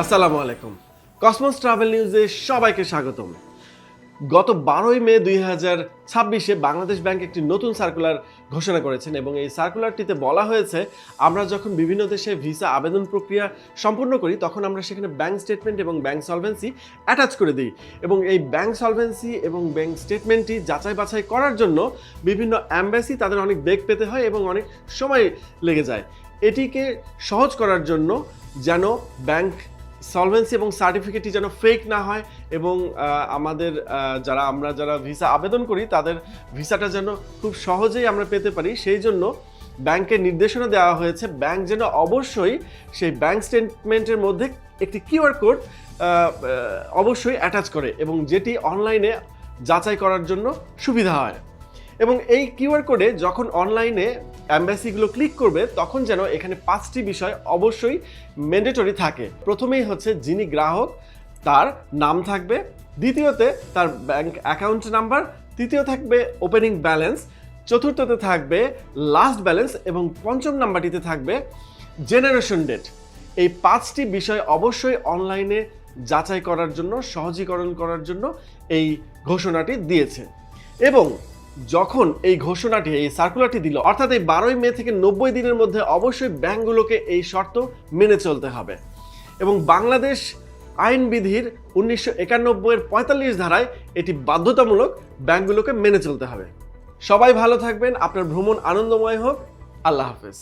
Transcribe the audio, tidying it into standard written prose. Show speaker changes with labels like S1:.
S1: আসসালামু আলাইকুম। Cosmos travel নিউজে সবাইকে স্বাগতম। গত 12ই মে 2026-এ বাংলাদেশ ব্যাংক একটি নতুন সার্কুলার ঘোষণা করেছেন এবং এই সার্কুলারটিতে বলা হয়েছে আমরা যখন বিভিন্ন দেশে ভিসা আবেদন প্রক্রিয়া সম্পূর্ণ করি তখন আমরা সেখানে ব্যাংক স্টেটমেন্ট এবং ব্যাংক সলভেন্সি অ্যাটাচ করে দিই এবং এই ব্যাংক সলভেন্সি এবং ব্যাংক স্টেটমেন্টটি যাচাই বাছাই করার জন্য বিভিন্ন অ্যাম্বাসি তাদের অনেক বেগ পেতে হয় এবং অনেক সময় লেগে যায়। এটিকে সহজ করার জন্য যেন ব্যাংক সলভেন্সি এবং সার্টিফিকেটটি যেন ফেক না হয় এবং আমাদের যারা ভিসা আবেদন করি তাদের ভিসাটা যেন খুব সহজেই আমরা পেতে পারি, সেই জন্য ব্যাংকের নির্দেশনা দেওয়া হয়েছে ব্যাংক যেন অবশ্যই সেই ব্যাংক স্টেটমেন্টের মধ্যে একটি কিউআর কোড অবশ্যই অ্যাটাচ করে এবং যেটি অনলাইনে যাচাই করার জন্য সুবিধা হয়। এবং এই কিউআর কোডে যখন অনলাইনে অ্যাম্বাসিগুলো ক্লিক করবে তখন যেন এখানে 5টি বিষয় অবশ্যই ম্যান্ডেটরি থাকে। প্রথমেই হচ্ছে যিনি গ্রাহক তার নাম থাকবে, দ্বিতীয়তে তার ব্যাংক অ্যাকাউন্ট নাম্বার, তৃতীয় থাকবে ওপেনিং ব্যালেন্স, চতুর্থতে থাকবে লাস্ট ব্যালেন্স এবং পঞ্চম নাম্বারটিতে থাকবে জেনারেশন ডেট। এই 5টি বিষয় অবশ্যই অনলাইনে যাচাই করার জন্য, সহজীকরণ করার জন্য এই ঘোষণাটি দিয়েছে। এবং যখন এই ঘোষণাটি এই সার্কুলারটি দিল অর্থাৎ এই 12ই মে থেকে 90 দিনের মধ্যে অবশ্যই ব্যাংকগুলোকে এই শর্ত মেনে চলতে হবে এবং বাংলাদেশ আইনবিধির 1991-এর 45 ধারায় এটি বাধ্যতামূলক ব্যাংকগুলোকে মেনে চলতে হবে। সবাই ভালো থাকবেন, আপনার ভ্রমণ আনন্দময় হোক। আল্লাহ হাফেজ।